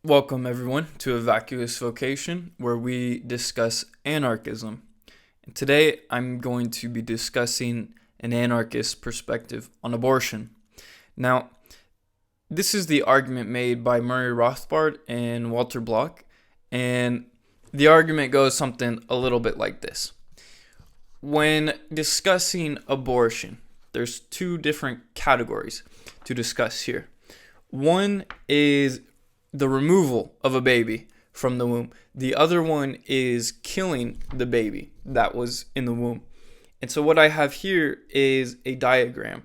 Welcome, everyone, to A Vacuous Vocation, where we discuss anarchism. And today, I'm going to be discussing an anarchist perspective on abortion. Now, this is the argument made by Murray Rothbard and Walter Block, and the argument goes something a little bit like this. When discussing abortion, there's two different categories to discuss here. One is the removal of a baby from the womb. The other one is killing the baby that was in the womb. And so what I have here is a diagram,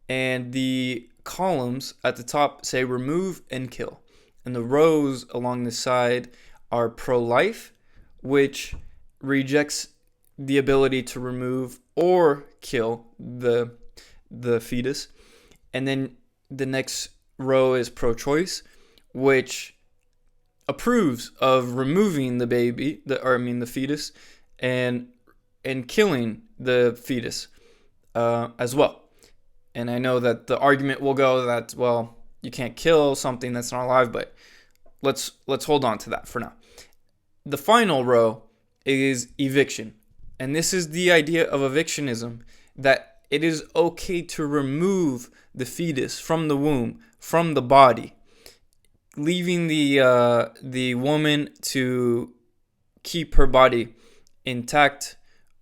and the columns at the top say remove and kill, and the rows along the side are pro-life, which rejects the ability to remove or kill the fetus. And then the next row is pro-choice, which approves of removing the fetus, and killing the fetus as well. And I know that the argument will go that, well, you can't kill something that's not alive, but let's hold on to that for now. The final row is eviction, and this is the idea of evictionism, that it is okay to remove the fetus from the womb, from the body, leaving the woman to keep her body intact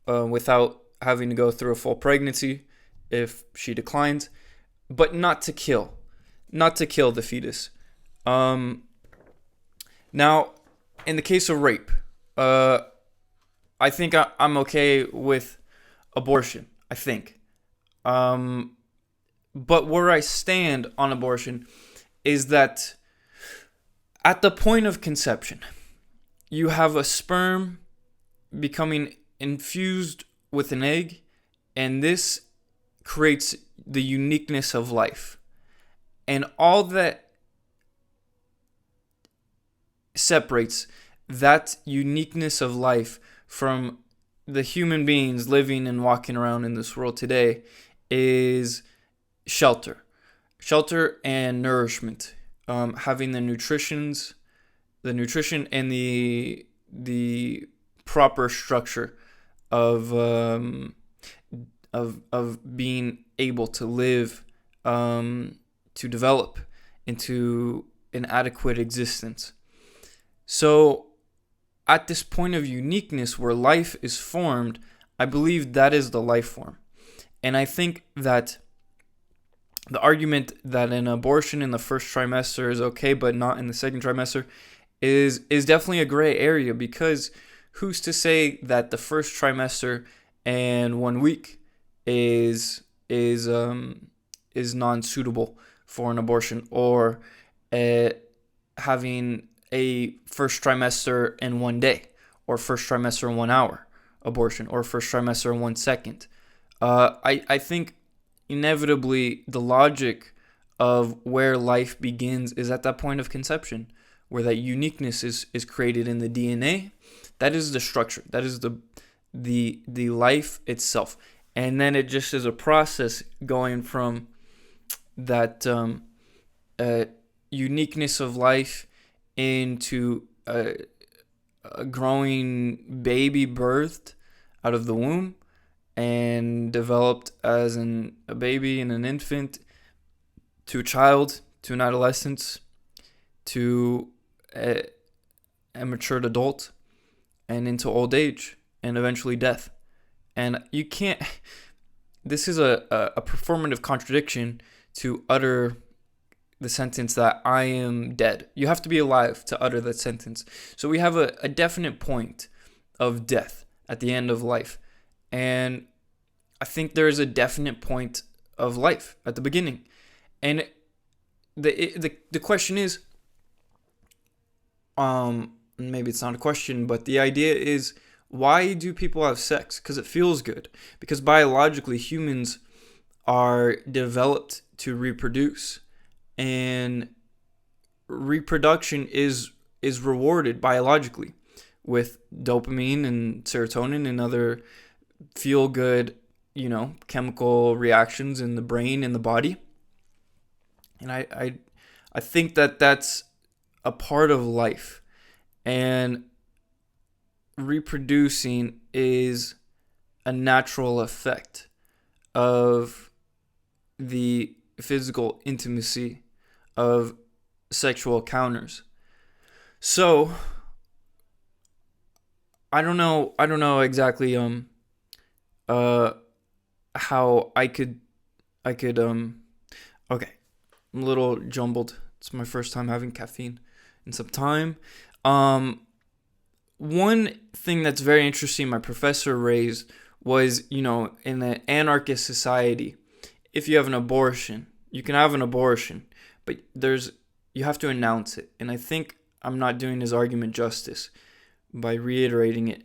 without having to go through a full pregnancy if she declines, but not to kill the fetus. Now, in the case of rape, I think I'm okay with abortion. I think, but where I stand on abortion is that at the point of conception, you have a sperm becoming infused with an egg, and this creates the uniqueness of life. And all that separates that uniqueness of life from the human beings living and walking around in this world today is shelter and nourishment. Having the nutrition and the proper structure of being able to live, to develop into an adequate existence. So at this point of uniqueness where life is formed, I believe that is the life form. And I think that the argument that an abortion in the first trimester is okay but not in the second trimester is definitely a gray area, because who's to say that the first trimester and 1 week is non-suitable for an abortion, or having a first trimester in 1 day, or first trimester in 1 hour abortion, or first trimester in 1 second. I think inevitably the logic of where life begins is at that point of conception, where that uniqueness is created in the DNA. That is the structure. That is the life itself. And then it just is a process going from that uniqueness of life into a growing baby birthed out of the womb and developed as a baby and an infant, to a child, to an adolescence, to a matured adult, and into old age, and eventually death. And you can't, this is a performative contradiction to utter the sentence that I am dead. You have to be alive to utter that sentence. So we have a definite point of death at the end of life. And I think there is a definite point of life at the beginning. And the question is, maybe it's not a question, but the idea is, why do people have sex? Because it feels good. Because biologically, humans are developed to reproduce, and reproduction is rewarded biologically with dopamine and serotonin and other feel good, chemical reactions in the brain and the body. And I think that that's a part of life, and reproducing is a natural effect of the physical intimacy of sexual encounters. So I don't know exactly how I could okay, I'm a little jumbled. It's my first time having caffeine in some time. One thing that's very interesting my professor raised was, in an anarchist society, if you have an abortion, you can have an abortion, but you have to announce it. And I think I'm not doing his argument justice by reiterating it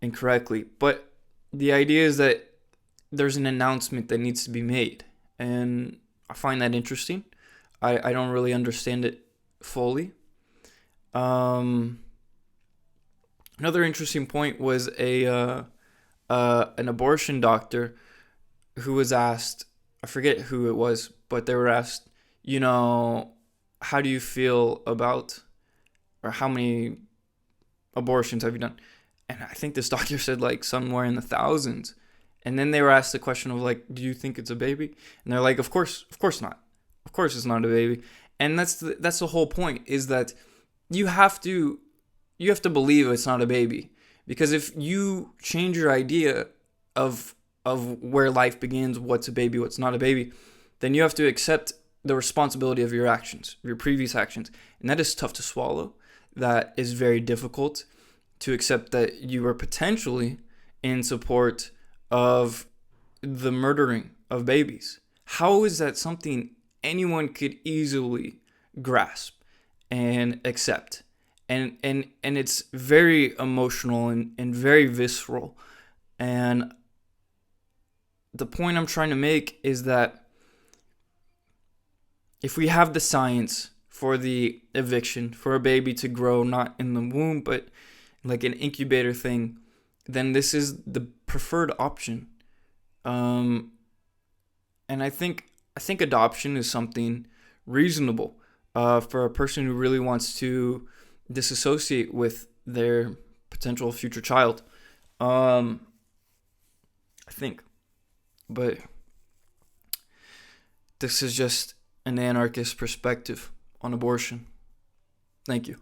incorrectly. But the idea is that there's an announcement that needs to be made. And I find that interesting. I don't really understand it fully. Another interesting point was an abortion doctor who was asked, I forget who it was, but they were asked, how do you feel about, or how many abortions have you done? And I think this doctor said like somewhere in the thousands. And then they were asked the question of like, do you think it's a baby? And they're like, of course not. Of course it's not a baby. And that's the whole point, is that you have to believe it's not a baby. Because if you change your idea of where life begins, what's a baby, what's not a baby, then you have to accept the responsibility of your actions, your previous actions. And that is tough to swallow. That is very difficult to accept, that you are potentially in support of the murdering of babies. How is that something anyone could easily grasp and accept? And it's very emotional and very visceral. And the point I'm trying to make is that if we have the science for the eviction, for a baby to grow not in the womb but like an incubator thing, then this is the preferred option. And I think adoption is something reasonable for a person who really wants to disassociate with their potential future child. I think. But this is just an anarchist perspective on abortion. Thank you.